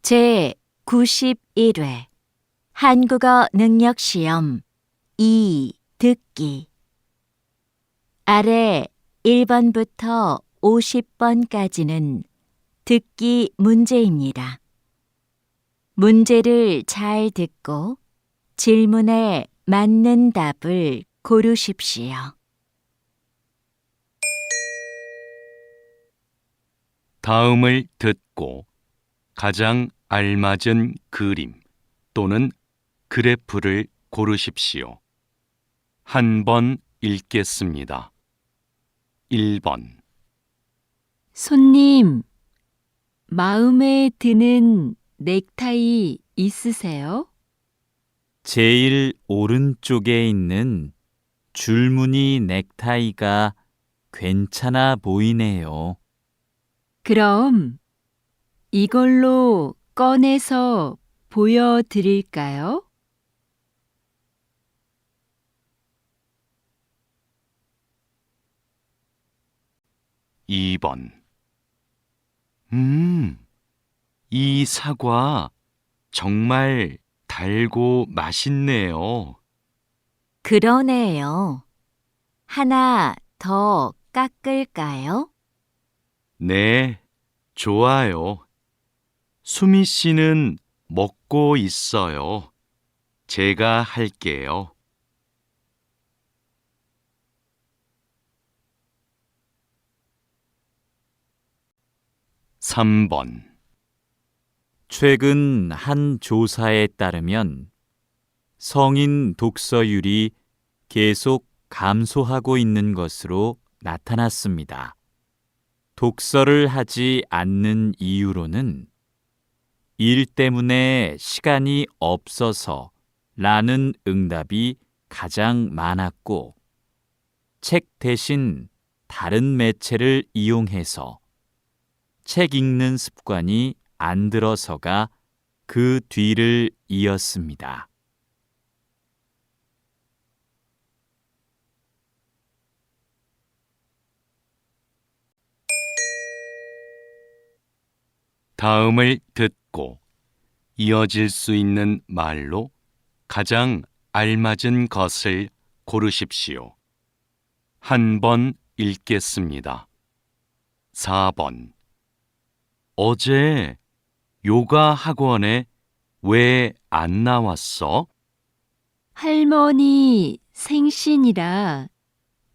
제 91회 한국어 능력 시험 2 듣기 아래 1번부터 50번까지는 듣기 문제입니다. 문제를 잘 듣고 질문에 맞는 답을 고르십시오. 다음을 듣고 가장 알맞은 그림 또는 그래프를 고르십시오. 한 번 읽겠습니다. 1번. 손님, 마음에 드는 넥타이 있으세요? 제일 오른쪽에 있는 줄무늬 넥타이가 괜찮아 보이네요. 그럼 이걸로 꺼내서 보여드릴까요? 2번. 이 사과 정말 달고 맛있네요. 그러네요. 하나 더 깎을까요? 네, 좋아요. 수미 씨는 먹고 있어요. 제가 할게요. 3번. 최근 한 조사에 따르면 성인 독서율이 계속 감소하고 있는 것으로 나타났습니다. 독서를 하지 않는 이유로는 일 때문에 시간이 없어서 라는 응답이 가장 많았고, 책 대신 다른 매체를 이용해서 책 읽는 습관이 안 들어서가 그 뒤를 이었습니다. 다음을 듣고 이어질 수 있는 말로 가장 알맞은 것을 고르십시오. 한 번 읽겠습니다. 4번. 어제 요가 학원에 왜 안 나왔어? 할머니 생신이라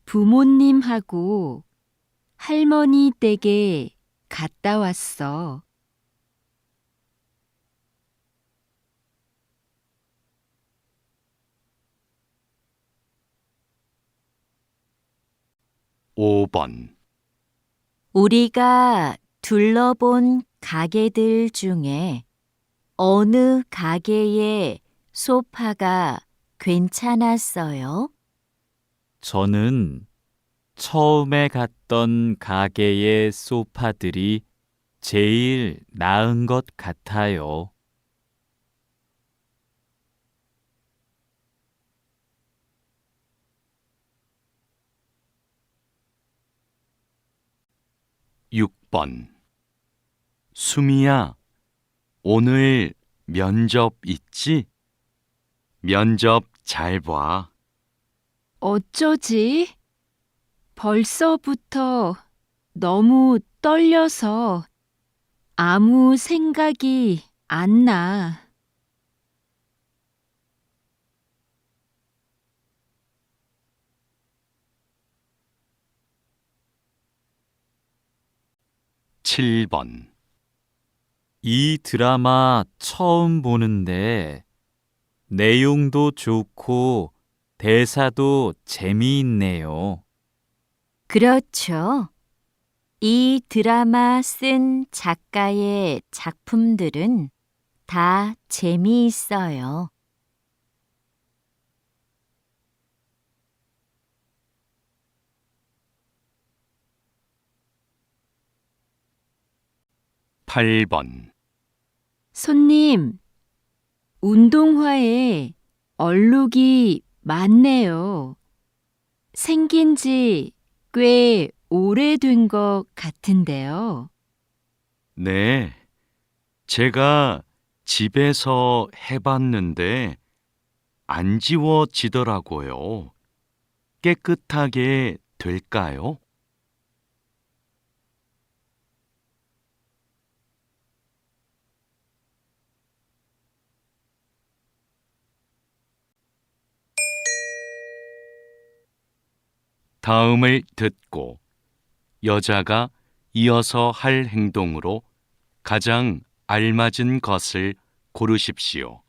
부모님하고 할머니 댁에 갔다 왔어. 5번. 우리가 둘러본 가게들 중에 어느 가게의 소파가 괜찮았어요? 저는 처음에 갔던 가게의 소파들이 제일 나은 것 같아요. 6번. 수미야, 오늘 면접 있지? 면접 잘 봐. 어쩌지? 벌써부터 너무 떨려서 아무 생각이 안 나. 7번. 이 드라마 처음 보는데 내용도 좋고 대사도 재미있네요. 그렇죠. 이 드라마 쓴 작가의 작품들은 다 재미있어요. 8번. 손님, 운동화에 얼룩이 많네요. 생긴 지 꽤 오래된 것 같은데요. 네, 제가 집에서 해봤는데 안 지워지더라고요. 깨끗하게 될까요? 다음을 듣고 여자가 이어서 할 행동으로 가장 알맞은 것을 고르십시오.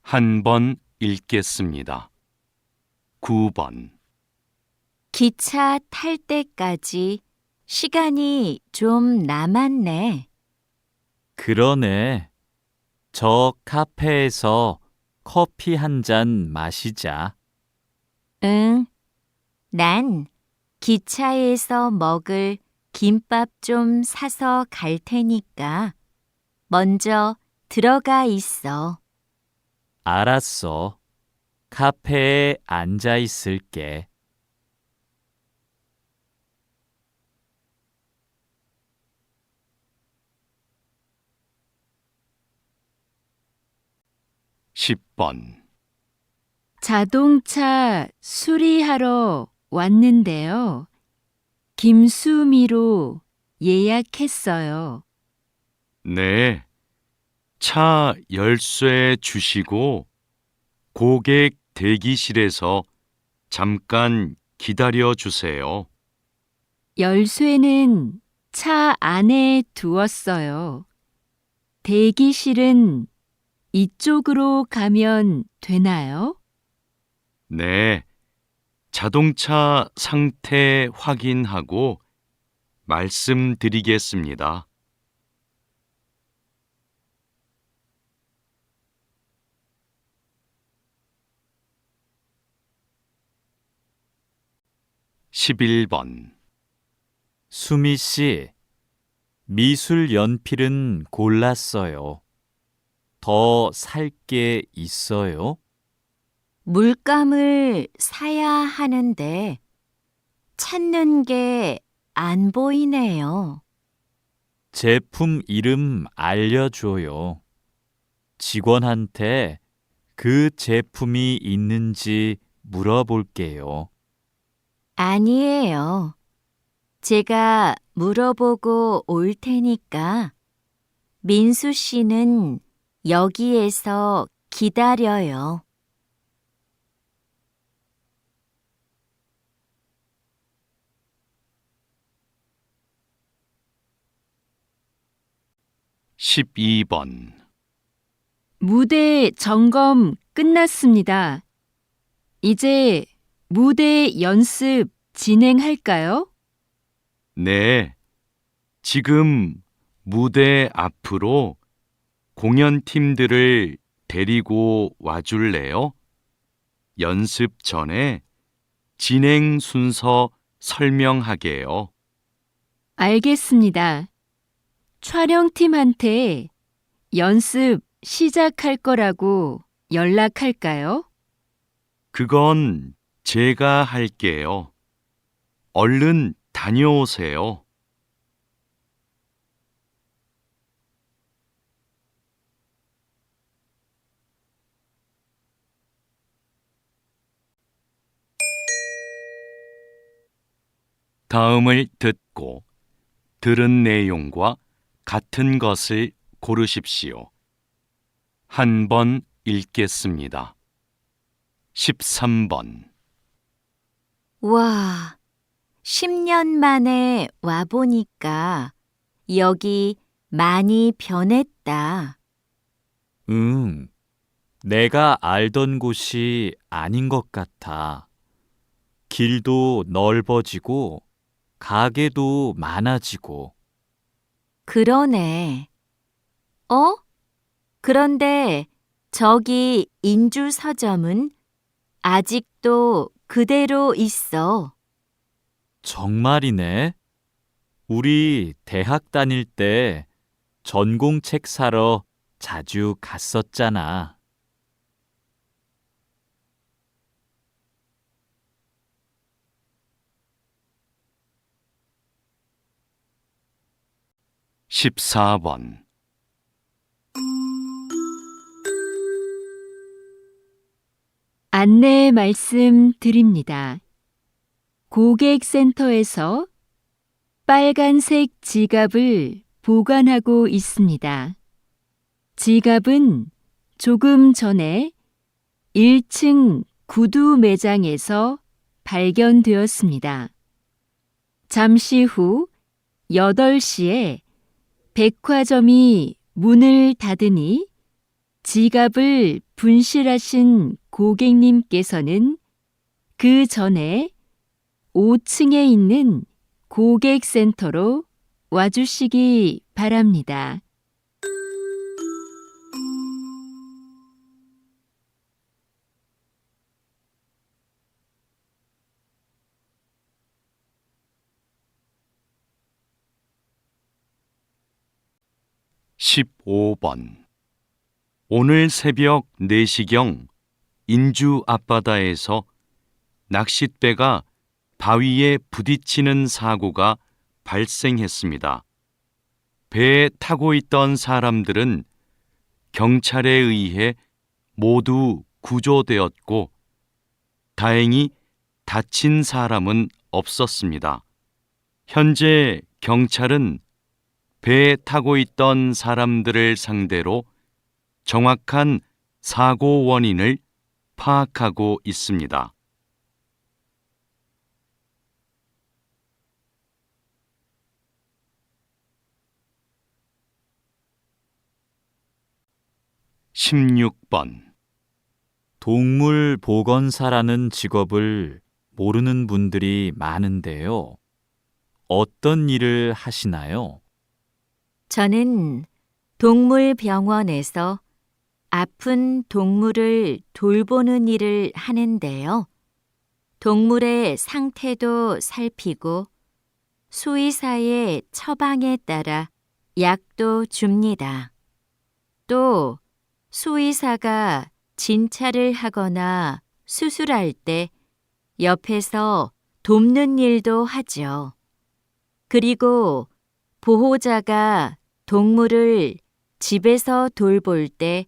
한 번 읽겠습니다. 9번. 기차 탈 때까지 시간이 좀 남았네. 그러네. 저 카페에서 커피 한 잔 마시자. 응, 난 기차에서 먹을 김밥 좀 사서 갈 테니까 먼저 들어가 있어. 알았어. 카페에 앉아 있을게. 10번. 자동차 수리하러 왔는데요. 김수미로 예약했어요. 네. 차 열쇠 주시고 고객 대기실에서 잠깐 기다려 주세요. 열쇠는 차 안에 두었어요. 대기실은 이쪽으로 가면 되나요? 네. 자동차 상태 확인하고 말씀드리겠습니다. (11번) 수미 씨, 미술 연필은 골랐어요. 더 살 게 있어요? 물감을 사야 하는데 찾는 게 안 보이네요. 제품 이름 알려줘요. 직원한테 그 제품이 있는지 물어볼게요. 아니에요. 제가 물어보고 올 테니까 민수 씨는 여기에서 기다려요. (12번) 무대 점검 끝났습니다. 이제 무대 연습 진행할까요? 네. 지금 무대 앞으로 공연팀들을 데리고 와줄래요? 연습 전에 진행 순서 설명하게요. 알겠습니다. 촬영팀한테 연습 시작할 거라고 연락할까요? 그건 제가 할게요. 얼른 다녀오세요. 다음을 듣고 들은 내용과 같은 것을 고르십시오. 한 번 읽겠습니다. 13번. 와, 10년 만에 와보니까 여기 많이 변했다. 응, 내가 알던 곳이 아닌 것 같아. 길도 넓어지고, 가게도 많아지고. 그러네. 어? 그런데 저기 인주 서점은 아직도 그대로 있어. 정말이네. 우리 대학 다닐 때 전공책 사러 자주 갔었잖아. 14번. 안내 말씀 드립니다. 고객센터에서 빨간색 지갑을 보관하고 있습니다. 지갑은 조금 전에 1층 구두 매장에서 발견되었습니다. 잠시 후 8시에 백화점이 문을 닫으니 지갑을 분실하신 고객님께서는 그 전에 5층에 있는 고객센터로 와주시기 바랍니다. (15번) 오늘 새벽 4시경 인주 앞바다에서 낚싯배가 바위에 부딪히는 사고가 발생했습니다. 배에 타고 있던 사람들은 경찰에 의해 모두 구조되었고 다행히 다친 사람은 없었습니다. 현재 경찰은 배에 타고 있던 사람들을 상대로 정확한 사고 원인을 파악하고 있습니다. (16번) 동물 보건사라는 직업을 모르는 분들이 많은데요. 어떤 일을 하시나요? 저는 동물병원에서 아픈 동물을 돌보는 일을 하는데요. 동물의 상태도 살피고 수의사의 처방에 따라 약도 줍니다. 또 수의사가 진찰을 하거나 수술할 때 옆에서 돕는 일도 하죠. 그리고 보호자가 동물을 집에서 돌볼 때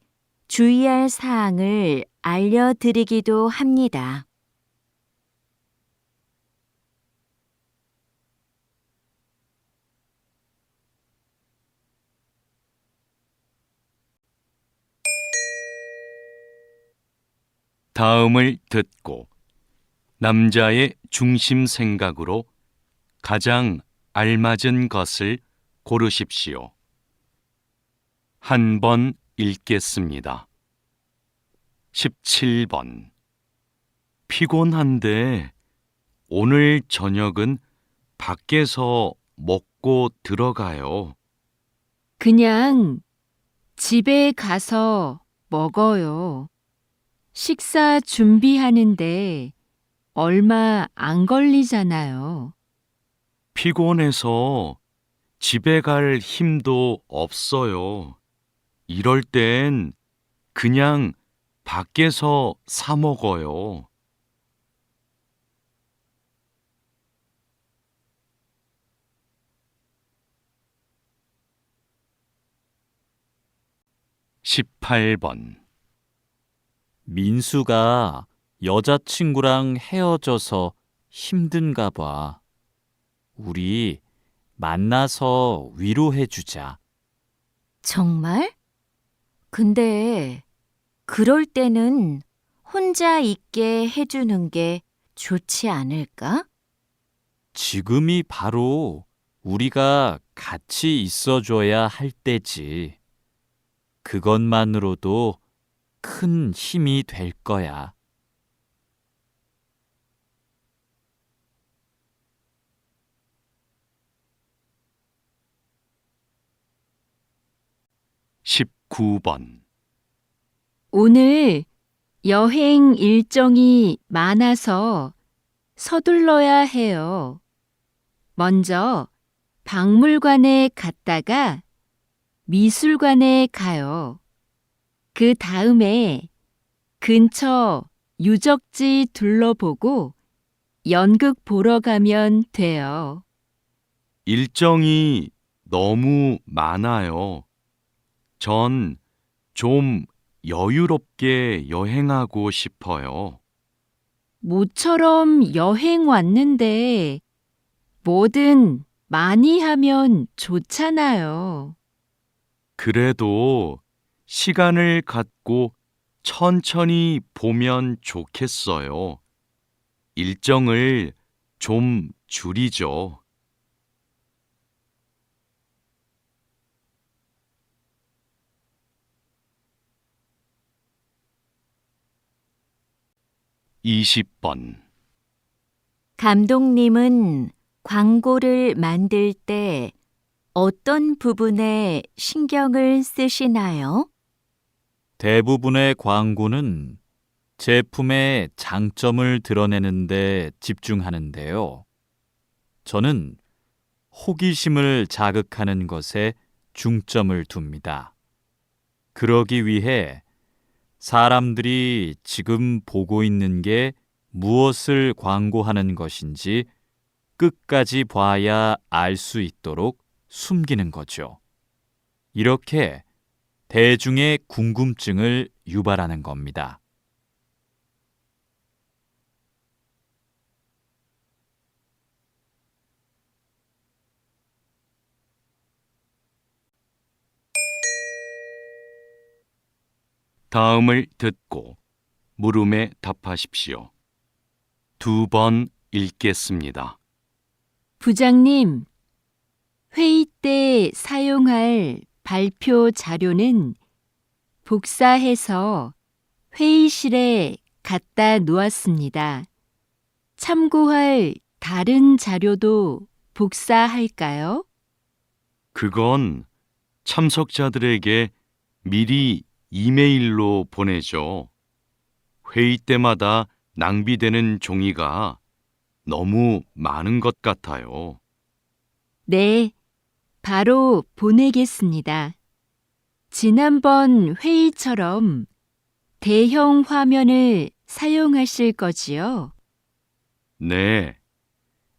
주의할 사항을 알려드리기도 합니다. 다음을 듣고 남자의 중심 생각으로 가장 알맞은 것을 고르십시오. 한 번 읽겠습니다. 17번 피곤한데 오늘 저녁은 밖에서 먹고 들어가요. 그냥 집에 가서 먹어요. 식사 준비하는데 얼마 안 걸리잖아요. 피곤해서 집에 갈 힘도 없어요. 이럴 땐 그냥 밖에서 사 먹어요. (18번) 민수가 여자친구랑 헤어져서 힘든가 봐. 우리 만나서 위로해주자. 정말? 근데 그럴 때는 혼자 있게 해주는 게 좋지 않을까? 지금이 바로 우리가 같이 있어줘야 할 때지. 그것만으로도 큰 힘이 될 거야. (19번) 오늘 여행 일정이 많아서 서둘러야 해요. 먼저 박물관에 갔다가 미술관에 가요. 그 다음에 근처 유적지 둘러보고 연극 보러 가면 돼요. 일정이 너무 많아요. 전 좀 여유롭게 여행하고 싶어요. 모처럼 여행 왔는데 뭐든 많이 하면 좋잖아요. 그래도 시간을 갖고 천천히 보면 좋겠어요. 일정을 좀 줄이죠. 20번. 감독님은 광고를 만들 때 어떤 부분에 신경을 쓰시나요? 대부분의 광고는 제품의 장점을 드러내는 데 집중하는데요. 저는 호기심을 자극하는 것에 중점을 둡니다. 그러기 위해 사람들이 지금 보고 있는 게 무엇을 광고하는 것인지 끝까지 봐야 알 수 있도록 숨기는 거죠. 이렇게 대중의 궁금증을 유발하는 겁니다. 다음을 듣고 물음에 답하십시오. 2번 읽겠습니다. 부장님, 회의 때 사용할 발표 자료는 복사해서 회의실에 갖다 놓았습니다. 참고할 다른 자료도 복사할까요? 그건 참석자들에게 미리 이메일로 보내죠. 회의 때마다 낭비되는 종이가 너무 많은 것 같아요. 네, 바로 보내겠습니다. 지난번 회의처럼 대형 화면을 사용하실 거지요? 네.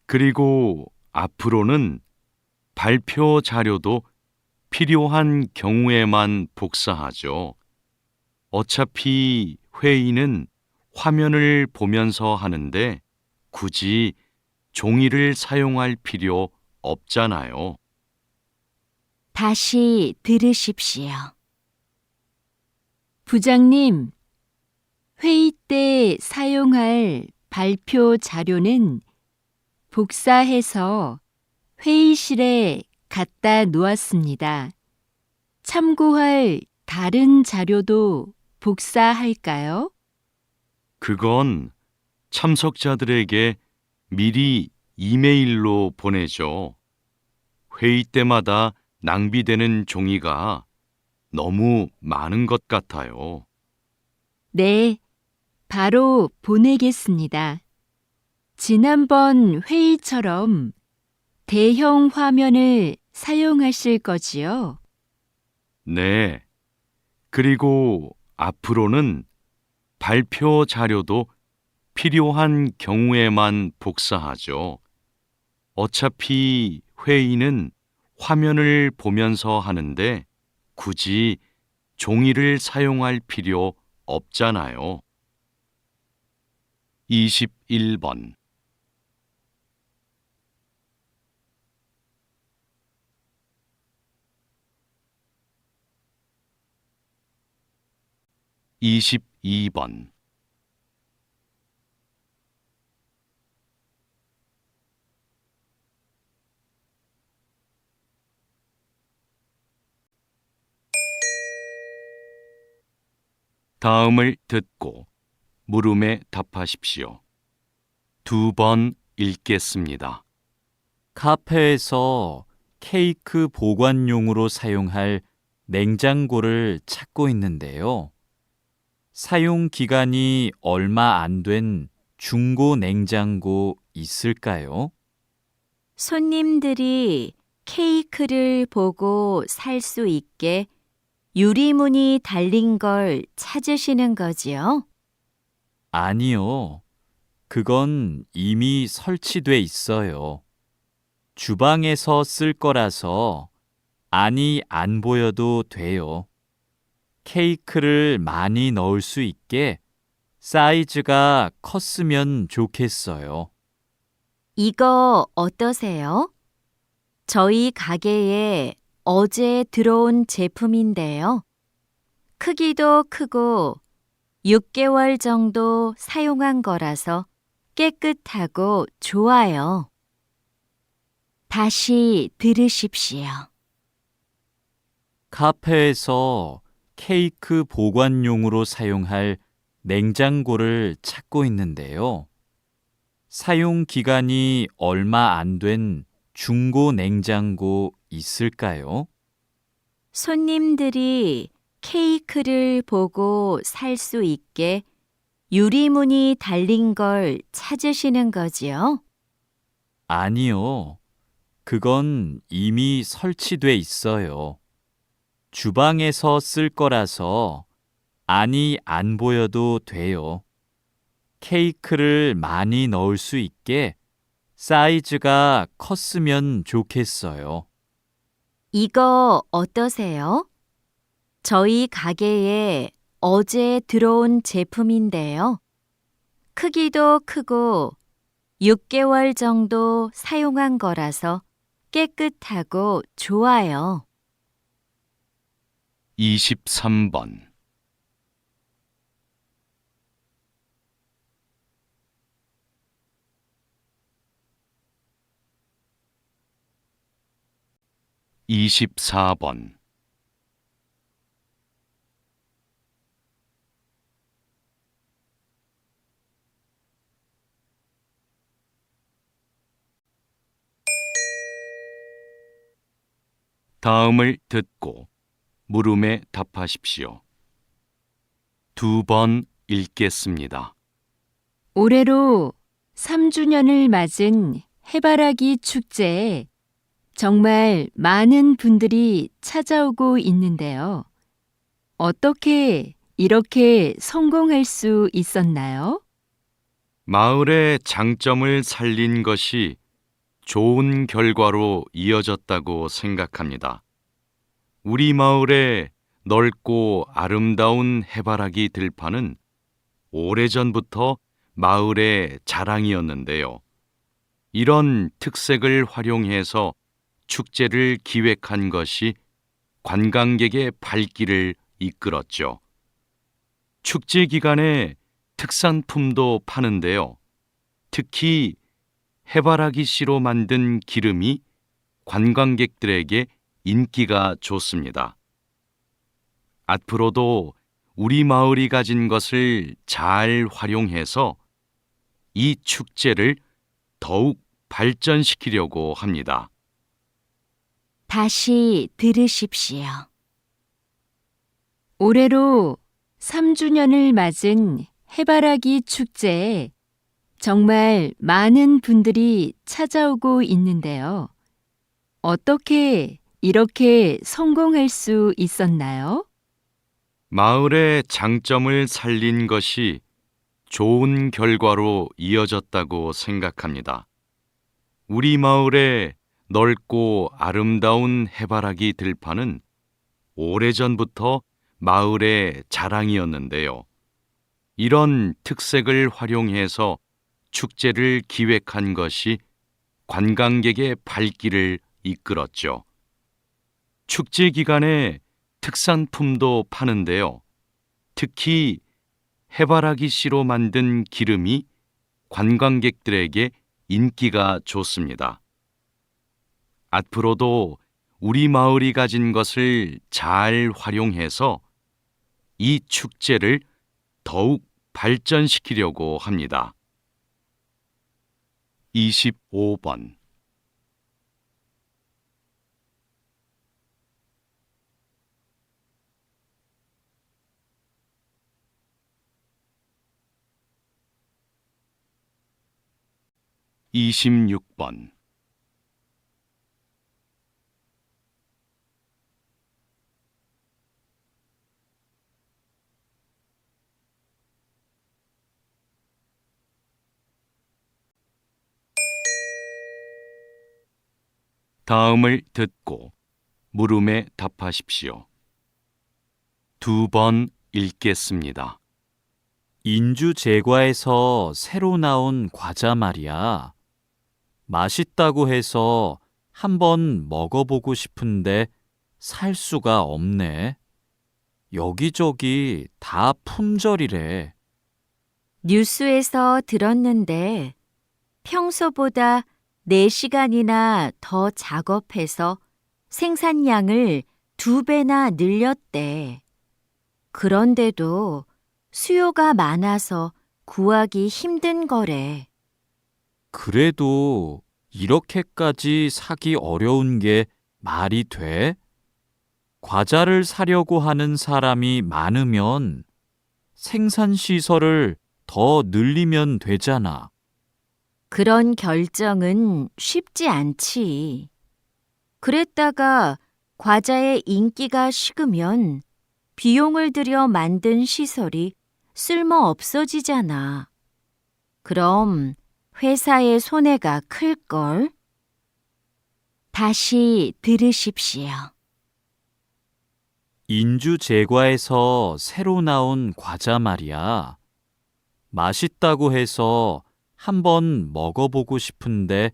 그리고 앞으로는 발표 자료도 필요한 경우에만 복사하죠. 어차피 회의는 화면을 보면서 하는데 굳이 종이를 사용할 필요 없잖아요. 다시 들으십시오. 부장님, 회의 때 사용할 발표 자료는 복사해서 회의실에 갖다 놓았습니다. 참고할 다른 자료도 복사할까요? 그건 참석자들에게 미리 이메일로 보내죠. 회의 때마다 낭비되는 종이가 너무 많은 것 같아요. 네, 바로 보내겠습니다. 지난번 회의처럼 대형 화면을 사용하실 거지요? 네. 그리고 앞으로는 발표 자료도 필요한 경우에만 복사하죠. 어차피 회의는 화면을 보면서 하는데 굳이 종이를 사용할 필요 없잖아요. 21번. (22번) 다음을 듣고 물음에 답하십시오. 2번 읽겠습니다. 카페에서 케이크 보관용으로 사용할 냉장고를 찾고 있는데요. 사용 기간이 얼마 안 된 중고 냉장고 있을까요? 손님들이 케이크를 보고 살 수 있게 유리문이 달린 걸 찾으시는 거지요? 아니요. 그건 이미 설치돼 있어요. 주방에서 쓸 거라서 안이 안 보여도 돼요. 케이크를 많이 넣을 수 있게 사이즈가 컸으면 좋겠어요. 이거 어떠세요? 저희 가게에 어제 들어온 제품인데요. 크기도 크고 6개월 정도 사용한 거라서 깨끗하고 좋아요. 다시 들으십시오. 카페에서 케이크 보관용으로 사용할 냉장고를 찾고 있는데요. 사용 기간이 얼마 안 된 중고 냉장고 있을까요? 손님들이 케이크를 보고 살 수 있게 유리문이 달린 걸 찾으시는 거지요? 아니요. 그건 이미 설치돼 있어요. 주방에서 쓸 거라서 안이 안 보여도 돼요. 케이크를 많이 넣을 수 있게 사이즈가 컸으면 좋겠어요. 이거 어떠세요? 저희 가게에 어제 들어온 제품인데요. 크기도 크고 6개월 정도 사용한 거라서 깨끗하고 좋아요. 23번. 24번. 다음을 듣고 물음에 답하십시오. 2번 읽겠습니다. 올해로 3주년을 맞은 해바라기 축제에 정말 많은 분들이 찾아오고 있는데요. 어떻게 이렇게 성공할 수 있었나요? 마을의 장점을 살린 것이 좋은 결과로 이어졌다고 생각합니다. 우리 마을의 넓고 아름다운 해바라기 들판은 오래전부터 마을의 자랑이었는데요. 이런 특색을 활용해서 축제를 기획한 것이 관광객의 발길을 이끌었죠. 축제 기간에 특산품도 파는데요. 특히 해바라기 씨로 만든 기름이 관광객들에게 인기가 좋습니다. 앞으로도 우리 마을이 가진 것을 잘 활용해서 이 축제를 더욱 발전시키려고 합니다. 다시 들으십시오. 올해로 3주년을 맞은 해바라기 축제에 정말 많은 분들이 찾아오고 있는데요. 어떻게 이렇게 성공할 수 있었나요? 마을의 장점을 살린 것이 좋은 결과로 이어졌다고 생각합니다. 우리 마을의 넓고 아름다운 해바라기 들판은 오래전부터 마을의 자랑이었는데요. 이런 특색을 활용해서 축제를 기획한 것이 관광객의 발길을 이끌었죠. 축제 기간에 특산품도 파는데요. 특히 해바라기 씨로 만든 기름이 관광객들에게 인기가 좋습니다. 앞으로도 우리 마을이 가진 것을 잘 활용해서 이 축제를 더욱 발전시키려고 합니다. 25번. 26번. '다음을 듣고 물음에 답하십시오. 2번 읽겠습니다. 인주 제과에서 새로 나온 과자 말이야. 맛있다고 해서 한번 먹어보고 싶은데 살 수가 없네. 여기저기 다 품절이래. 뉴스에서 들었는데 평소보다 4시간이나 더 작업해서 생산량을 2배나 늘렸대. 그런데도 수요가 많아서 구하기 힘든 거래. 그래도 이렇게까지 사기 어려운 게 말이 돼? 과자를 사려고 하는 사람이 많으면 생산시설을 더 늘리면 되잖아. 그런 결정은 쉽지 않지. 그랬다가 과자의 인기가 식으면 비용을 들여 만든 시설이 쓸모 없어지잖아. 그럼 회사의 손해가 클걸? 다시 들으십시오. 인주 제과에서 새로 나온 과자 말이야. 맛있다고 해서 한번 먹어보고 싶은데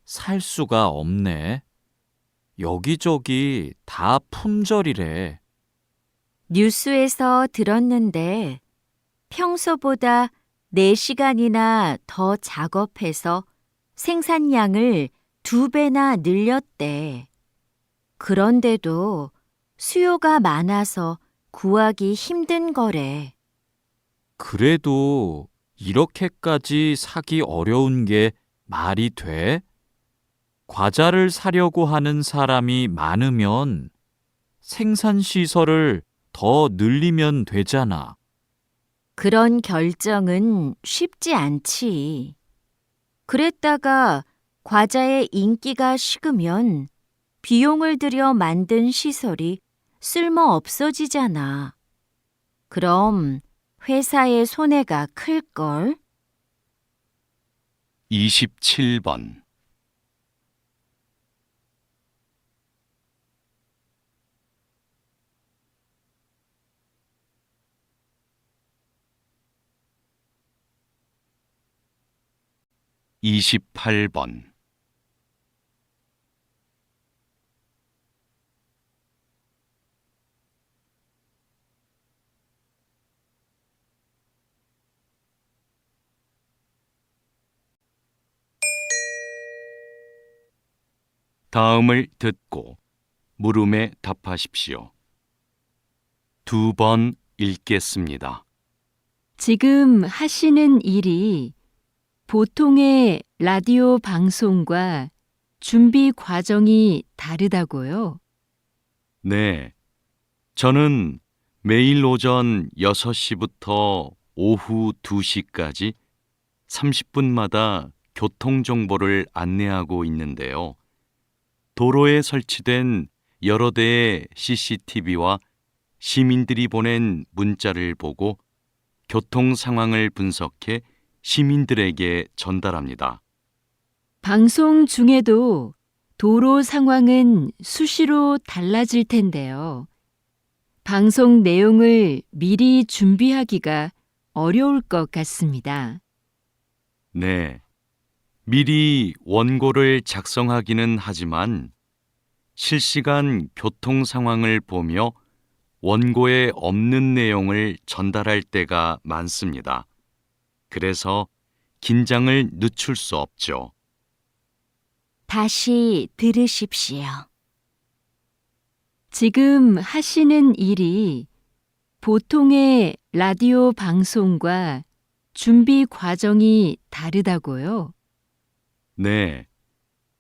살 수가 없네. 여기저기 다 품절이래. 뉴스에서 들었는데 평소보다 4시간이나 더 작업해서 생산량을 2배나 늘렸대. 그런데도 수요가 많아서 구하기 힘든 거래. 그래도 이렇게까지 사기 어려운 게 말이 돼? 과자를 사려고 하는 사람이 많으면 생산시설을 더 늘리면 되잖아. 그런 결정은 쉽지 않지. 그랬다가 과자의 인기가 식으면 비용을 들여 만든 시설이 쓸모 없어지잖아. 그럼 회사의 손해가 클걸? 27번. 이십팔 번. 다음을 듣고 물음에 답하십시오. 2번 읽겠습니다. 지금 하시는 일이 보통의 라디오 방송과 준비 과정이 다르다고요? 네. 저는 매일 오전 6시부터 오후 2시까지 30분마다 교통정보를 안내하고 있는데요. 도로에 설치된 여러 대의 CCTV와 시민들이 보낸 문자를 보고 교통 상황을 분석해 시민들에게 전달합니다. 방송 중에도 도로 상황은 수시로 달라질 텐데요. 방송 내용을 미리 준비하기가 어려울 것 같습니다. 네. 미리 원고를 작성하기는 하지만 실시간 교통 상황을 보며 원고에 없는 내용을 전달할 때가 많습니다. 그래서 긴장을 늦출 수 없죠. 다시 들으십시오. 지금 하시는 일이 보통의 라디오 방송과 준비 과정이 다르다고요? 네.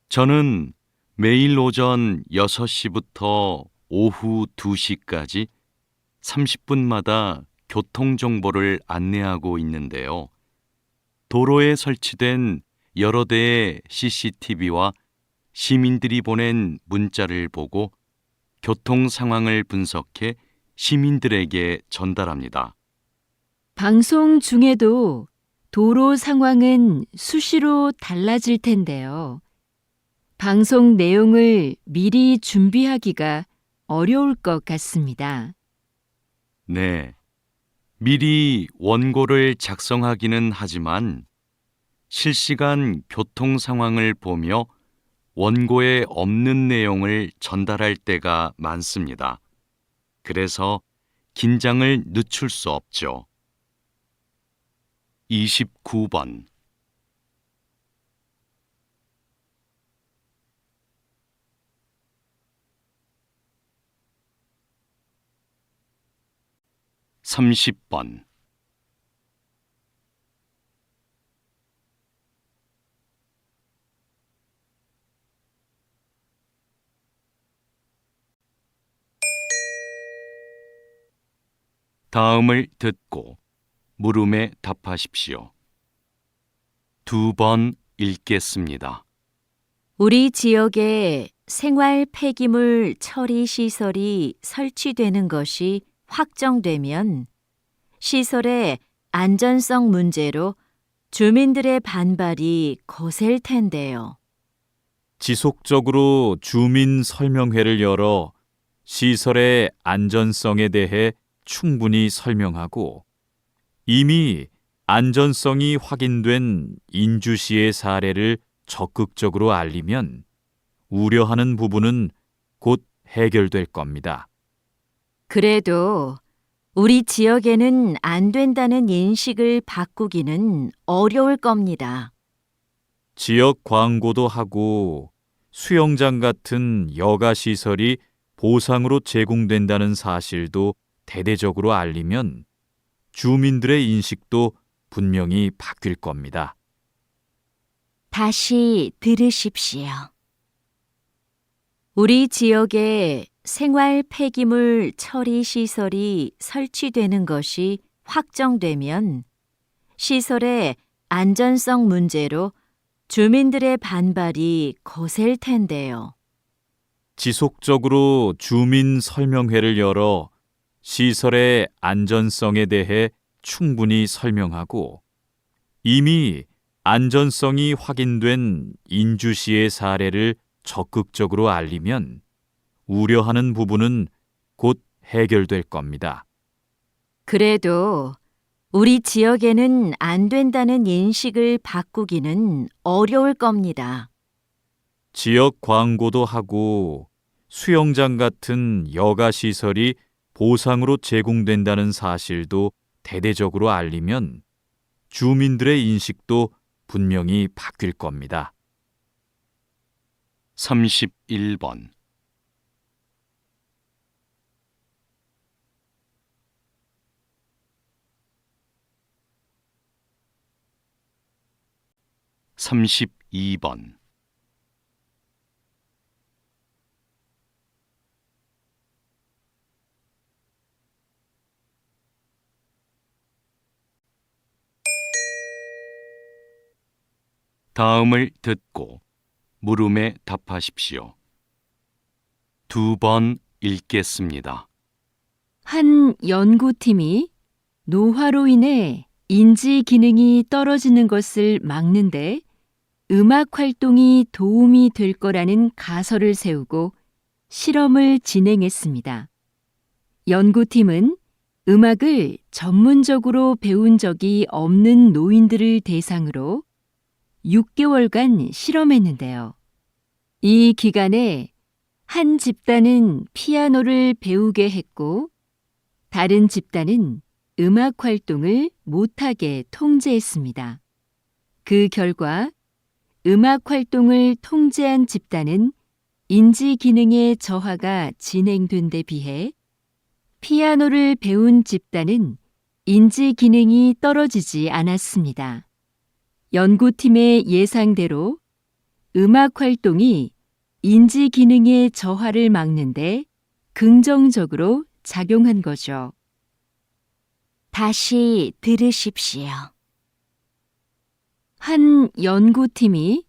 저는 매일 오전 6시부터 오후 2시까지 30분마다 교통정보를 안내하고 있는데요. 도로에 설치된 여러 대의 CCTV와 시민들이 보낸 문자를 보고 교통 상황을 분석해 시민들에게 전달합니다. 방송 중에도 도로 상황은 수시로 달라질 텐데요. 방송 내용을 미리 준비하기가 어려울 것 같습니다. 네. 미리 원고를 작성하기는 하지만 실시간 교통 상황을 보며 원고에 없는 내용을 전달할 때가 많습니다. 그래서 긴장을 늦출 수 없죠. 29번. (30번) 다음을 듣고 물음에 답하십시오. 2번 읽겠습니다. 우리 지역에 생활 폐기물 처리 시설이 설치되는 것이 확정되면 시설의 안전성 문제로 주민들의 반발이 거셀 텐데요. 지속적으로 주민 설명회를 열어 시설의 안전성에 대해 충분히 설명하고 이미 안전성이 확인된 인주시의 사례를 적극적으로 알리면 우려하는 부분은 곧 해결될 겁니다. 그래도 우리 지역에는 안 된다는 인식을 바꾸기는 어려울 겁니다. 지역 광고도 하고 수영장 같은 여가 시설이 보상으로 제공된다는 사실도 대대적으로 알리면 주민들의 인식도 분명히 바뀔 겁니다. 다시 들으십시오. 우리 지역에 생활 폐기물 처리 시설이 설치되는 것이 확정되면 시설의 안전성 문제로 주민들의 반발이 거셀 텐데요. 지속적으로 주민 설명회를 열어 시설의 안전성에 대해 충분히 설명하고 이미 안전성이 확인된 인주시의 사례를 적극적으로 알리면 우려하는 부분은 곧 해결될 겁니다. 그래도 우리 지역에는 안 된다는 인식을 바꾸기는 어려울 겁니다. 지역 광고도 하고 수영장 같은 여가 시설이 보상으로 제공된다는 사실도 대대적으로 알리면 주민들의 인식도 분명히 바뀔 겁니다. 31번. (32번) 다음을 듣고 물음에 답하십시오. 2번 읽겠습니다. 한 연구팀이 노화로 인해 인지 기능이 떨어지는 것을 막는데 음악 활동이 도움이 될 거라는 가설을 세우고 실험을 진행했습니다. 연구팀은 음악을 전문적으로 배운 적이 없는 노인들을 대상으로 6개월간 실험했는데요. 이 기간에 한 집단은 피아노를 배우게 했고 다른 집단은 음악 활동을 못하게 통제했습니다. 그 결과 음악 활동을 통제한 집단은 인지 기능의 저하가 진행된 데 비해 피아노를 배운 집단은 인지 기능이 떨어지지 않았습니다. 연구팀의 예상대로 음악 활동이 인지 기능의 저하를 막는데 긍정적으로 작용한 거죠. 다시 들으십시오. 한 연구팀이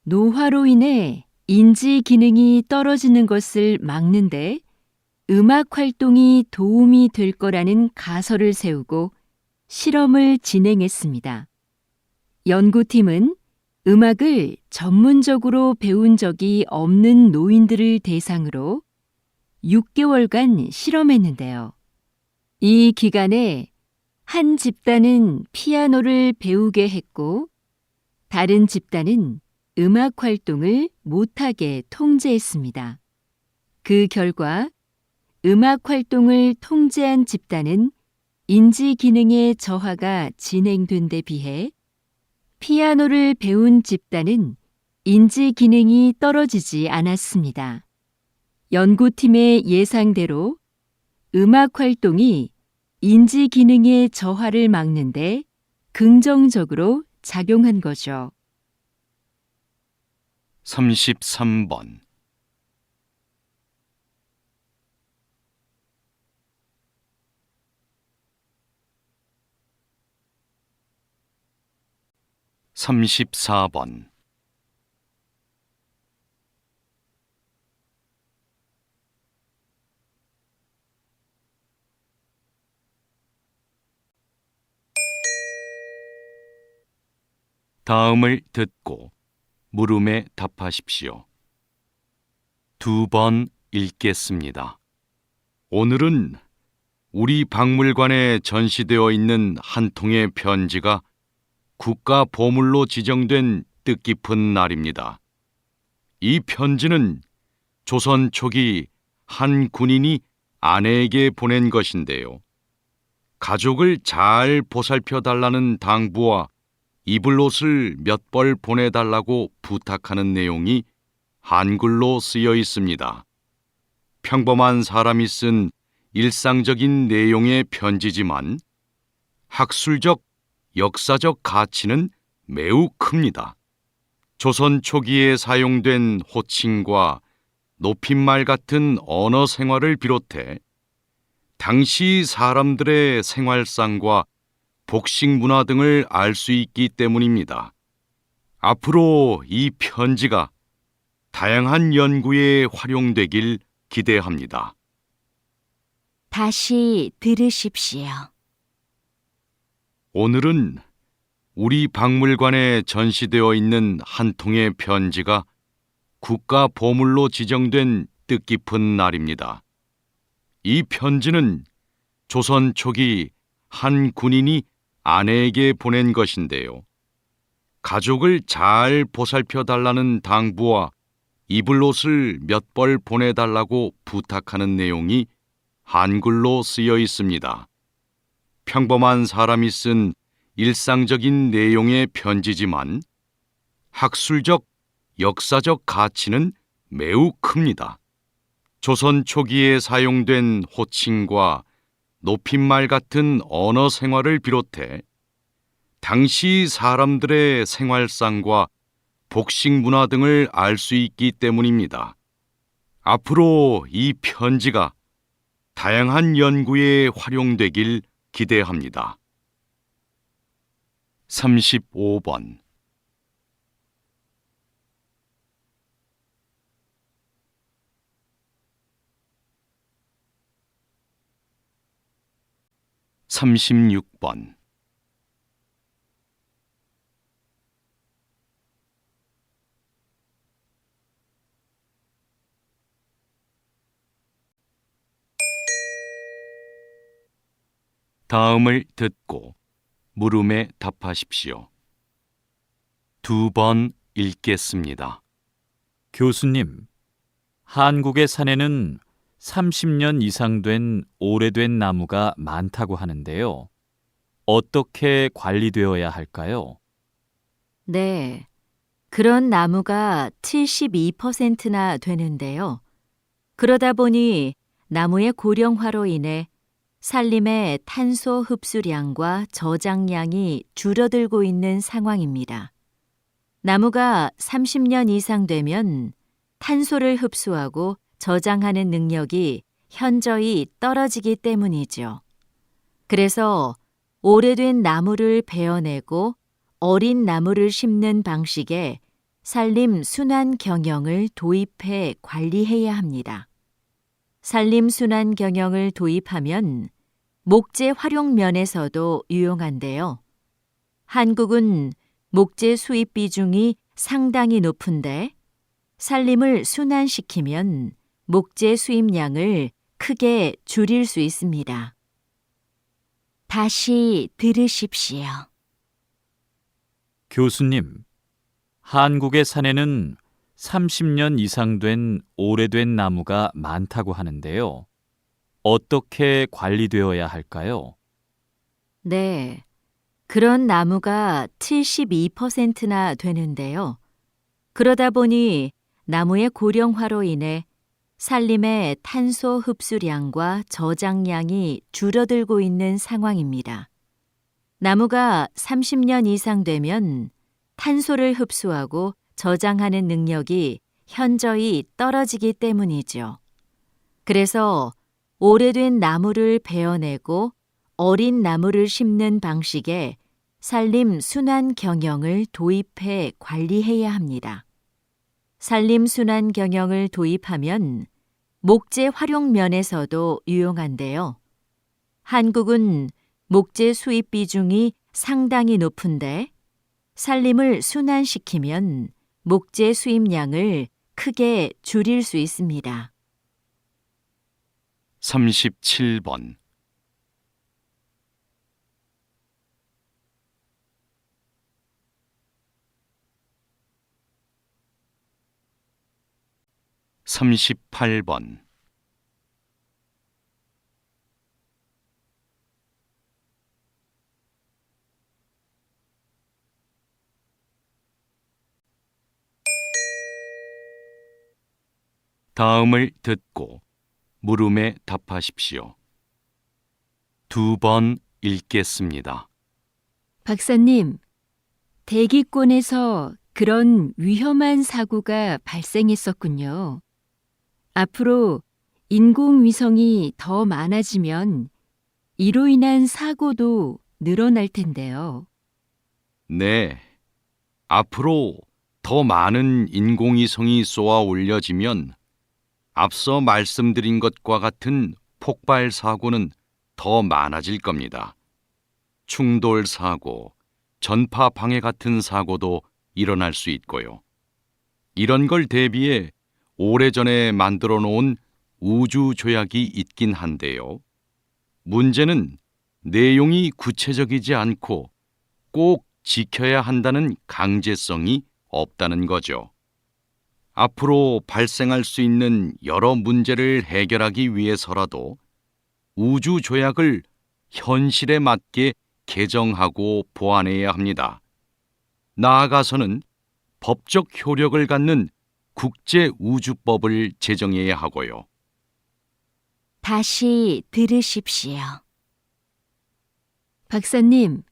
노화로 인해 인지 기능이 떨어지는 것을 막는데 음악 활동이 도움이 될 거라는 가설을 세우고 실험을 진행했습니다. 연구팀은 음악을 전문적으로 배운 적이 없는 노인들을 대상으로 6개월간 실험했는데요. 이 기간에 한 집단은 피아노를 배우게 했고 다른 집단은 음악 활동을 못하게 통제했습니다. 그 결과 음악 활동을 통제한 집단은 인지 기능의 저하가 진행된 데 비해 피아노를 배운 집단은 인지 기능이 떨어지지 않았습니다. 연구팀의 예상대로 음악 활동이 인지 기능의 저하를 막는데 긍정적으로 작용한 거죠. 33번. 삼십사 번. 다음을 듣고 물음에 답하십시오. 2번 읽겠습니다. 오늘은 우리 박물관에 전시되어 있는 한 통의 편지가 국가 보물로 지정된 뜻깊은 날입니다. 이 편지는 조선 초기 한 군인이 아내에게 보낸 것인데요. 가족을 잘 보살펴 달라는 당부와 입을 옷을 몇 벌 보내달라고 부탁하는 내용이 한글로 쓰여 있습니다. 평범한 사람이 쓴 일상적인 내용의 편지지만 학술적, 역사적 가치는 매우 큽니다. 조선 초기에 사용된 호칭과 높임말 같은 언어 생활을 비롯해 당시 사람들의 생활상과 복식 문화 등을 알 수 있기 때문입니다. 앞으로 이 편지가 다양한 연구에 활용되길 기대합니다. 다시 들으십시오. 오늘은 우리 박물관에 전시되어 있는 한 통의 편지가 국가 보물로 지정된 뜻깊은 날입니다. 이 편지는 조선 초기 한 군인이 아내에게 보낸 것인데요. 가족을 잘 보살펴 달라는 당부와 입을 옷을 몇 벌 보내달라고 부탁하는 내용이 한글로 쓰여 있습니다. 평범한 사람이 쓴 일상적인 내용의 편지지만 학술적, 역사적 가치는 매우 큽니다. 조선 초기에 사용된 호칭과 높임말 같은 언어 생활을 비롯해 당시 사람들의 생활상과 복식 문화 등을 알 수 있기 때문입니다. 앞으로 이 편지가 다양한 연구에 활용되길 기대합니다. 35번. 삼십육 번. 다음을 듣고 물음에 답하십시오. 2번 읽겠습니다. 교수님, 한국의 산에는 30년 이상 된 오래된 나무가 많다고 하는데요. 어떻게 관리되어야 할까요? 네, 그런 나무가 72%나 되는데요. 그러다 보니 나무의 고령화로 인해 산림의 탄소 흡수량과 저장량이 줄어들고 있는 상황입니다. 나무가 30년 이상 되면 탄소를 흡수하고 저장하는 능력이 현저히 떨어지기 때문이죠. 그래서 오래된 나무를 베어내고 어린 나무를 심는 방식의 산림 순환 경영을 도입해 관리해야 합니다. 산림 순환 경영을 도입하면 목재 활용 면에서도 유용한데요. 한국은 목재 수입 비중이 상당히 높은데 산림을 순환시키면 목재 수입량을 크게 줄일 수 있습니다. 다시 들으십시오. 교수님, 한국의 산에는 30년 이상 된 오래된 나무가 많다고 하는데요. 어떻게 관리되어야 할까요? 네, 그런 나무가 72%나 되는데요. 그러다 보니 나무의 고령화로 인해 산림의 탄소 흡수량과 저장량이 줄어들고 있는 상황입니다. 나무가 30년 이상 되면 탄소를 흡수하고 저장하는 능력이 현저히 떨어지기 때문이죠. 그래서 오래된 나무를 베어내고 어린 나무를 심는 방식의 산림 순환 경영을 도입해 관리해야 합니다. 산림 순환 경영을 도입하면 목재 활용 면에서도 유용한데요. 한국은 목재 수입 비중이 상당히 높은데 산림을 순환시키면 목재 수입량을 크게 줄일 수 있습니다. 37번. 삼십팔 번. 다음을 듣고 물음에 답하십시오. 2번 읽겠습니다. 박사님, 대기권에서 그런 위험한 사고가 발생했었군요. 앞으로 인공위성이 더 많아지면 이로 인한 사고도 늘어날 텐데요. 네. 앞으로 더 많은 인공위성이 쏘아 올려지면 앞서 말씀드린 것과 같은 폭발 사고는 더 많아질 겁니다. 충돌 사고, 전파 방해 같은 사고도 일어날 수 있고요. 이런 걸 대비해 오래전에 만들어 놓은 우주 조약이 있긴 한데요. 문제는 내용이 구체적이지 않고 꼭 지켜야 한다는 강제성이 없다는 거죠. 앞으로 발생할 수 있는 여러 문제를 해결하기 위해서라도 우주 조약을 현실에 맞게 개정하고 보완해야 합니다. 나아가서는 법적 효력을 갖는 국제우주법을 제정해야 하고요. 다시 들으십시오. 박사님,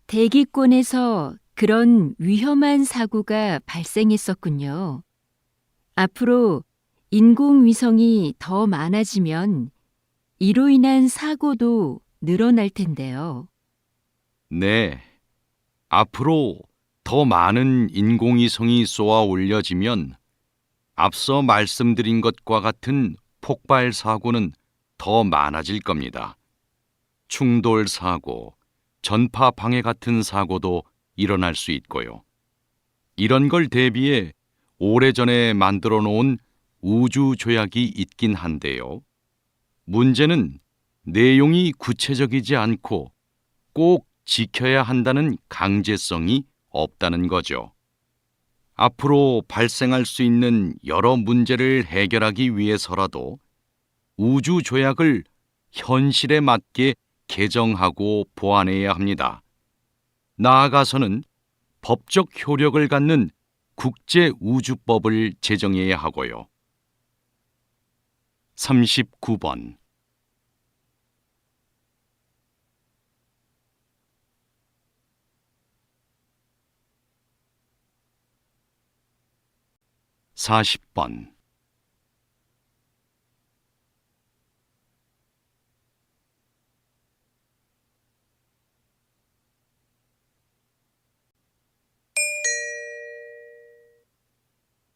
대기권에서 그런 위험한 사고가 발생했었군요. 앞으로 인공위성이 더 많아지면 이로 인한 사고도 늘어날 텐데요. 네. 앞으로 더 많은 인공위성이 쏘아 올려지면 앞서 말씀드린 것과 같은 폭발 사고는 더 많아질 겁니다. 충돌 사고, 전파 방해 같은 사고도 일어날 수 있고요. 이런 걸 대비해 오래전에 만들어 놓은 우주 조약이 있긴 한데요. 문제는 내용이 구체적이지 않고 꼭 지켜야 한다는 강제성이 없다는 거죠. 앞으로 발생할 수 있는 여러 문제를 해결하기 위해서라도 우주 조약을 현실에 맞게 개정하고 보완해야 합니다. 나아가서는 법적 효력을 갖는 국제우주법을 제정해야 하고요. 39번. 사십 번.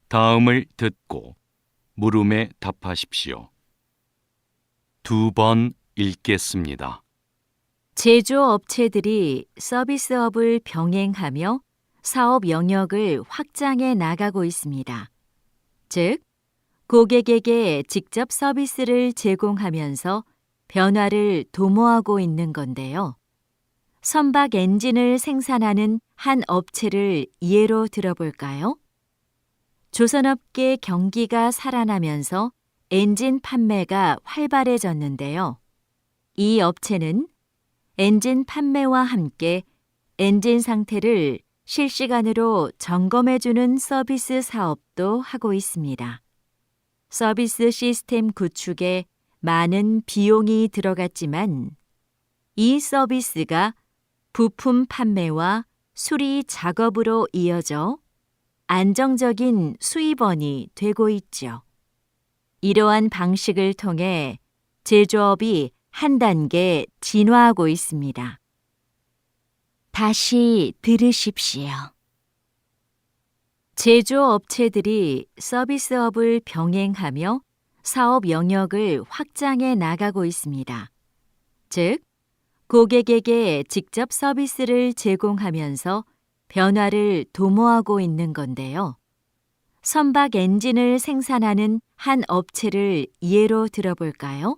다음을 듣고 물음에 답하십시오. 2번 읽겠습니다. 제조업체들이 서비스업을 병행하며 사업 영역을 확장해 나가고 있습니다. 즉, 고객에게 직접 서비스를 제공하면서 변화를 도모하고 있는 건데요. 선박 엔진을 생산하는 한 업체를 예로 들어볼까요? 조선업계 경기가 살아나면서 엔진 판매가 활발해졌는데요. 이 업체는 엔진 판매와 함께 엔진 상태를 실시간으로 점검해주는 서비스 사업도 하고 있습니다. 서비스 시스템 구축에 많은 비용이 들어갔지만 이 서비스가 부품 판매와 수리 작업으로 이어져 안정적인 수입원이 되고 있죠. 이러한 방식을 통해 제조업이 한 단계 진화하고 있습니다. 다시 들으십시오. 제조업체들이 서비스업을 병행하며 사업 영역을 확장해 나가고 있습니다. 즉, 고객에게 직접 서비스를 제공하면서 변화를 도모하고 있는 건데요. 선박 엔진을 생산하는 한 업체를 예로 들어볼까요?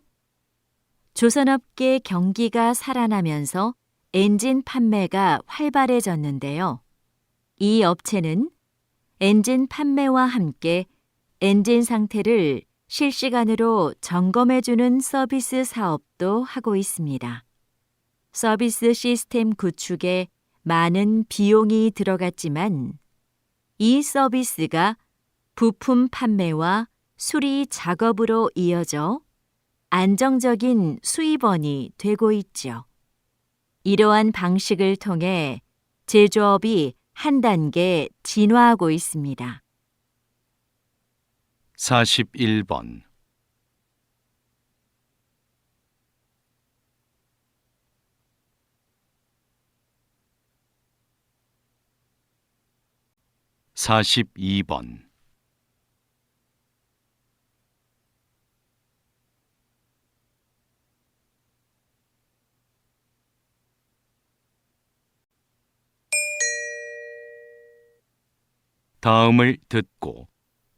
조선업계 경기가 살아나면서 엔진 판매가 활발해졌는데요. 이 업체는 엔진 판매와 함께 엔진 상태를 실시간으로 점검해주는 서비스 사업도 하고 있습니다. 서비스 시스템 구축에 많은 비용이 들어갔지만 이 서비스가 부품 판매와 수리 작업으로 이어져 안정적인 수입원이 되고 있죠. 이러한 방식을 통해 제조업이 한 단계 진화하고 있습니다. 41번 42번 다음을 듣고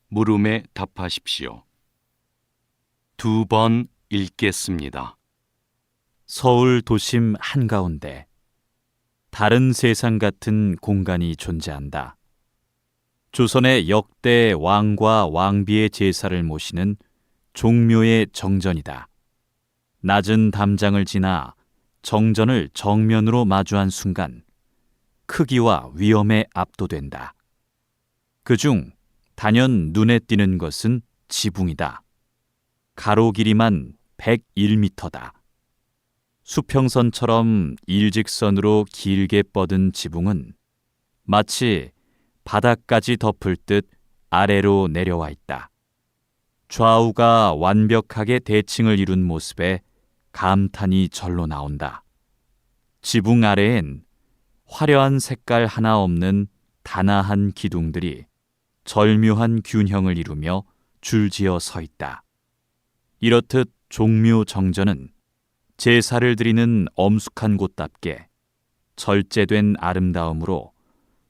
물음에 답하십시오. 2번 읽겠습니다. 서울 도심 한가운데 다른 세상 같은 공간이 존재한다. 조선의 역대 왕과 왕비의 제사를 모시는 종묘의 정전이다. 낮은 담장을 지나 정전을 정면으로 마주한 순간 크기와 위험에 압도된다. 그중 단연 눈에 띄는 것은 지붕이다. 가로 길이만 101m다. 수평선처럼 일직선으로 길게 뻗은 지붕은 마치 바닥까지 덮을 듯 아래로 내려와 있다. 좌우가 완벽하게 대칭을 이룬 모습에 감탄이 절로 나온다. 지붕 아래엔 화려한 색깔 하나 없는 단아한 기둥들이 절묘한 균형을 이루며 줄지어 서 있다. 이렇듯 종묘 정전은 제사를 드리는 엄숙한 곳답게 절제된 아름다움으로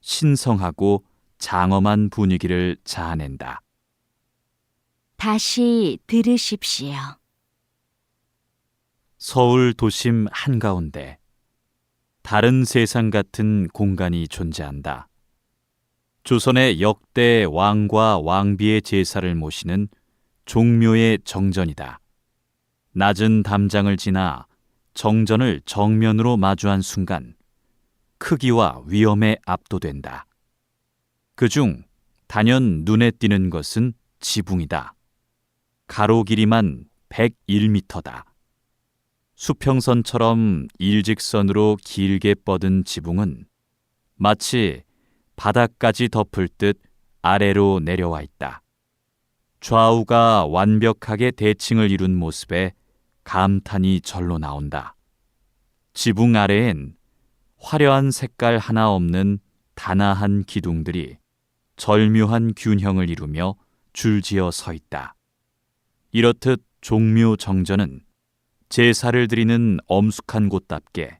신성하고 장엄한 분위기를 자아낸다. 다시 들으십시오. 서울 도심 한가운데 다른 세상 같은 공간이 존재한다. 조선의 역대 왕과 왕비의 제사를 모시는 종묘의 정전이다. 낮은 담장을 지나 정전을 정면으로 마주한 순간 크기와 위험에 압도된다. 그중 단연 눈에 띄는 것은 지붕이다. 가로 길이만 101m다. 수평선처럼 일직선으로 길게 뻗은 지붕은 마치 바닥까지 덮을 듯 아래로 내려와 있다. 좌우가 완벽하게 대칭을 이룬 모습에 감탄이 절로 나온다. 지붕 아래엔 화려한 색깔 하나 없는 단아한 기둥들이 절묘한 균형을 이루며 줄지어 서 있다. 이렇듯 종묘 정전은 제사를 드리는 엄숙한 곳답게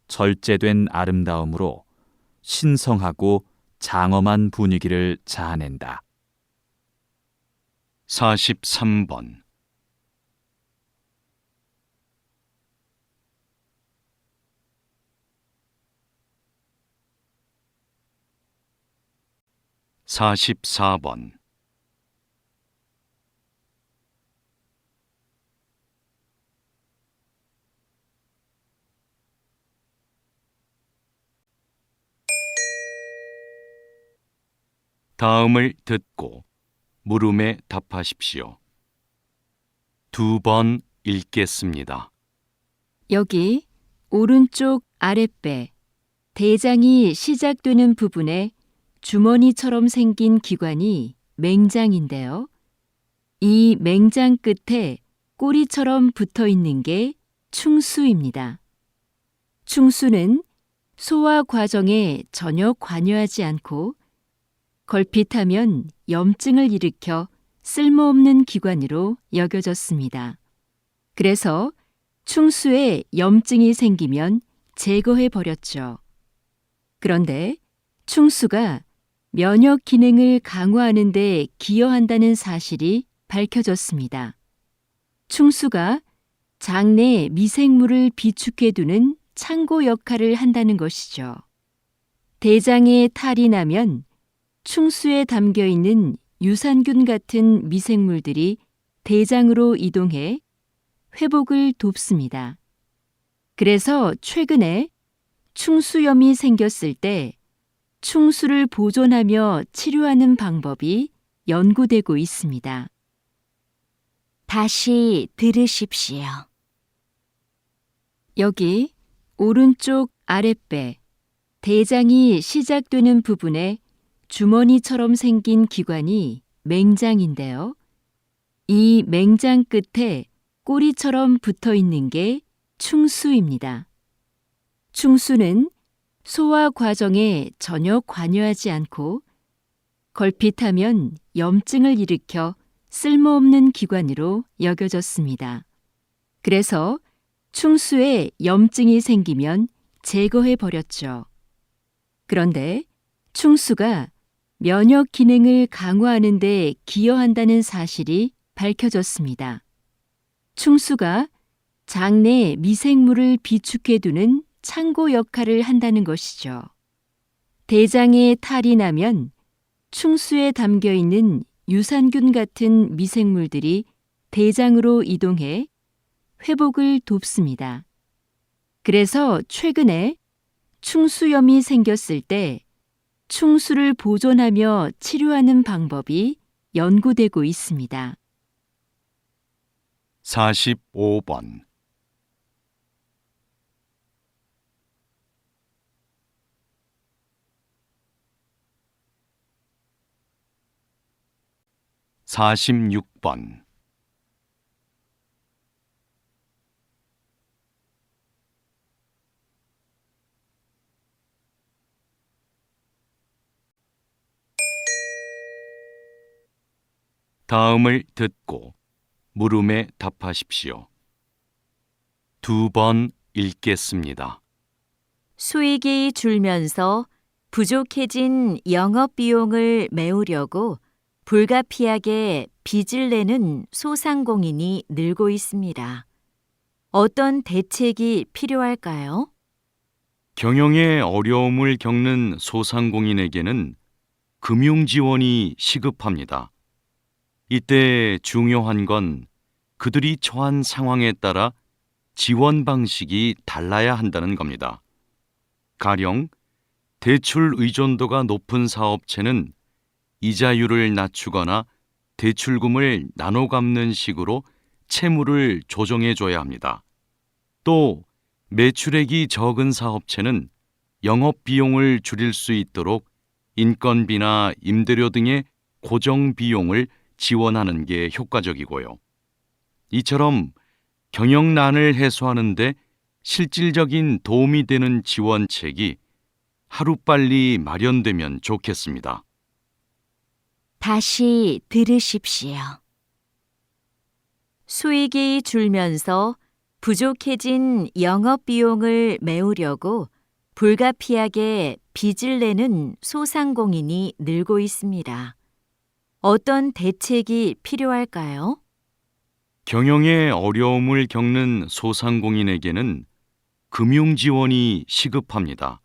절제된 아름다움으로 신성하고 장엄한 분위기를 자아낸다. 43번 44번, 다음을 듣고 물음에 답하십시오. 2번 읽겠습니다. 여기 오른쪽 아랫배, 대장이 시작되는 부분에 주머니처럼 생긴 기관이 맹장인데요. 이 맹장 끝에 꼬리처럼 붙어 있는 게 충수입니다. 충수는 소화 과정에 전혀 관여하지 않고 걸핏하면 염증을 일으켜 쓸모없는 기관으로 여겨졌습니다. 그래서 충수에 염증이 생기면 제거해 버렸죠. 그런데 충수가 면역 기능을 강화하는 데 기여한다는 사실이 밝혀졌습니다. 충수가 장내 미생물을 비축해두는 창고 역할을 한다는 것이죠. 대장에 탈이 나면 충수에 담겨 있는 유산균 같은 미생물들이 대장으로 이동해 회복을 돕습니다. 그래서 최근에 충수염이 생겼을 때 충수를 보존하며 치료하는 방법이 연구되고 있습니다. 다시 들으십시오. 여기 오른쪽 아랫배, 대장이 시작되는 부분에 주머니처럼 생긴 기관이 맹장인데요. 이 맹장 끝에 꼬리처럼 붙어 있는 게 충수입니다. 충수는 소화 과정에 전혀 관여하지 않고 걸핏하면 염증을 일으켜 쓸모없는 기관으로 여겨졌습니다. 그래서 충수에 염증이 생기면 제거해 버렸죠. 그런데 충수가 면역 기능을 강화하는 데 기여한다는 사실이 밝혀졌습니다. 충수가 장내 미생물을 비축해두는 창고 역할을 한다는 것이죠. 대장에 탈이 나면 충수에 담겨 있는 유산균 같은 미생물들이 대장으로 이동해 회복을 돕습니다. 그래서 최근에 충수염이 생겼을 때 충수를 보존하며 치료하는 방법이 연구되고 있습니다. 45번, (46번) 다음을 듣고 물음에 답하십시오. 2번 읽겠습니다. 수익이 줄면서 부족해진 영업 비용을 메우려고 불가피하게 빚을 내는 소상공인이 늘고 있습니다. 어떤 대책이 필요할까요? 경영에 어려움을 겪는 소상공인에게는 금융 지원이 시급합니다. 이때 중요한 건 그들이 처한 상황에 따라 지원 방식이 달라야 한다는 겁니다. 가령 대출 의존도가 높은 사업체는 이자율을 낮추거나 대출금을 나눠 갚는 식으로 채무를 조정해 줘야 합니다. 또 매출액이 적은 사업체는 영업 비용을 줄일 수 있도록 인건비나 임대료 등의 고정 비용을 지원하는 게 효과적이고요. 이처럼 경영난을 해소하는 데 실질적인 도움이 되는 지원책이 하루빨리 마련되면 좋겠습니다. 다시 들으십시오. 수익이 줄면서 부족해진 영업 비용을 메우려고 불가피하게 빚을 내는 소상공인이 늘고 있습니다. 어떤 대책이 필요할까요? 경영에 어려움을 겪는 소상공인에게는 금융 지원이 시급합니다.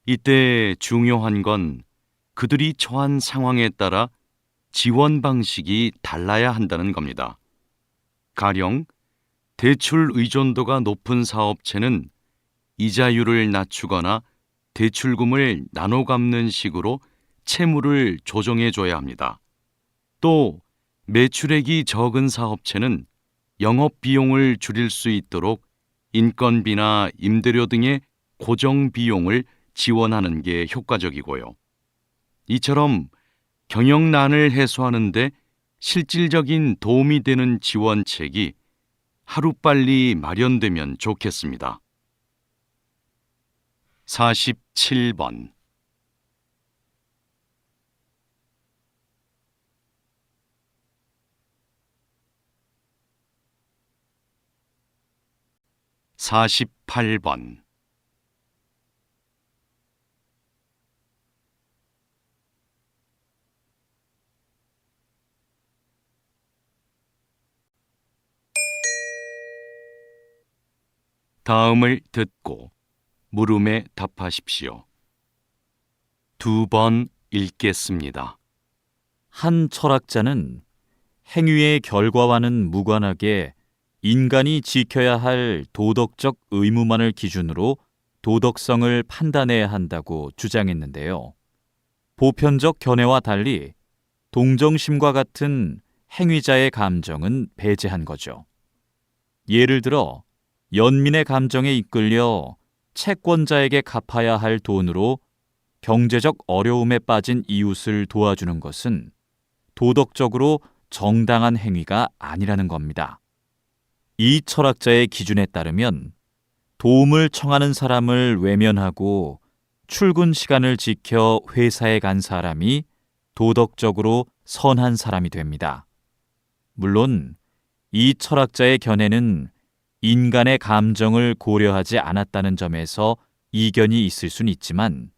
이때 중요한 건 그들이 처한 상황에 따라 지원 방식이 달라야 한다는 겁니다. 가령 대출 의존도가 높은 사업체는 이자율을 낮추거나 대출금을 나눠 갚는 식으로 채무를 조정해 줘야 합니다. 또 매출액이 적은 사업체는 영업 비용을 줄일 수 있도록 인건비나 임대료 등의 고정 비용을 지원하는 게 효과적이고요. 이처럼 경영난을 해소하는 데 실질적인 도움이 되는 지원책이 하루빨리 마련되면 좋겠습니다. 47번 48번 '다음을 듣고 물음에 답하십시오. 2번 읽겠습니다. 한 철학자는 행위의 결과와는 무관하게 인간이 지켜야 할 도덕적 의무만을 기준으로 도덕성을 판단해야 한다고 주장했는데요. 보편적 견해와 달리 동정심과 같은 행위자의 감정은 배제한 거죠. 예를 들어 연민의 감정에 이끌려 채권자에게 갚아야 할 돈으로 경제적 어려움에 빠진 이웃을 도와주는 것은 도덕적으로 정당한 행위가 아니라는 겁니다. 이 철학자의 기준에 따르면 도움을 청하는 사람을 외면하고 출근 시간을 지켜 회사에 간 사람이 도덕적으로 선한 사람이 됩니다. 물론 이 철학자의 견해는 인간의 감정을 고려하지 않았다는 점에서 이견이 있을 순 있지만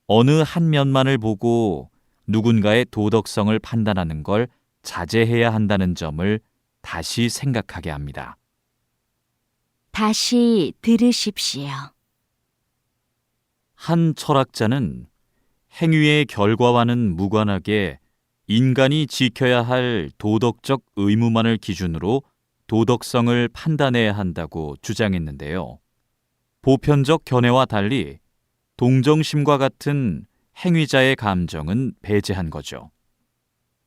어느 한 면만을 보고 누군가의 도덕성을 판단하는 걸 자제해야 한다는 점을 다시 생각하게 합니다. 다시 들으십시오. 한 철학자는 행위의 결과와는 무관하게 인간이 지켜야 할 도덕적 의무만을 기준으로 도덕성을 판단해야 한다고 주장했는데요. 보편적 견해와 달리 동정심과 같은 행위자의 감정은 배제한 거죠.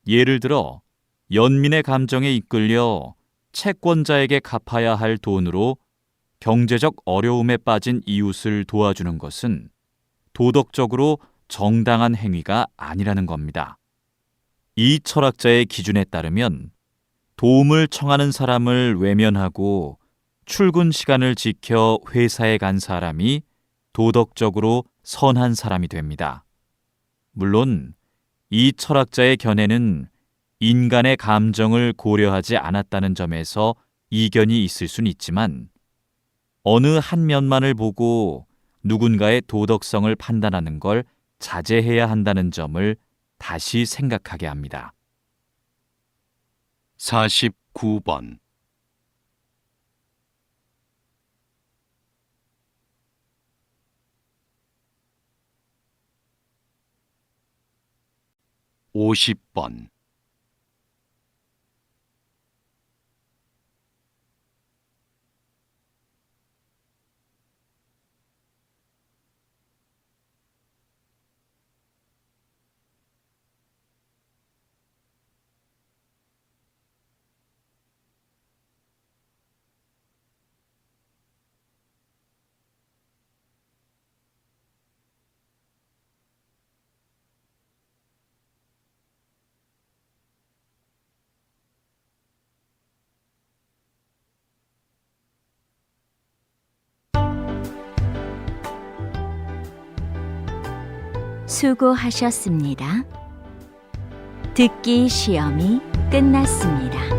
예를 들어 연민의 감정에 이끌려 채권자에게 갚아야 할 돈으로 경제적 어려움에 빠진 이웃을 도와주는 것은 도덕적으로 정당한 행위가 아니라는 겁니다. 이 철학자의 기준에 따르면 도움을 청하는 사람을 외면하고 출근 시간을 지켜 회사에 간 사람이 도덕적으로 선한 사람이 됩니다. 물론 이 철학자의 견해는 인간의 감정을 고려하지 않았다는 점에서 이견이 있을 순 있지만 어느 한 면만을 보고 누군가의 도덕성을 판단하는 걸 자제해야 한다는 점을 다시 생각하게 합니다. 49번 50번 수고하셨습니다. 듣기 시험이 끝났습니다.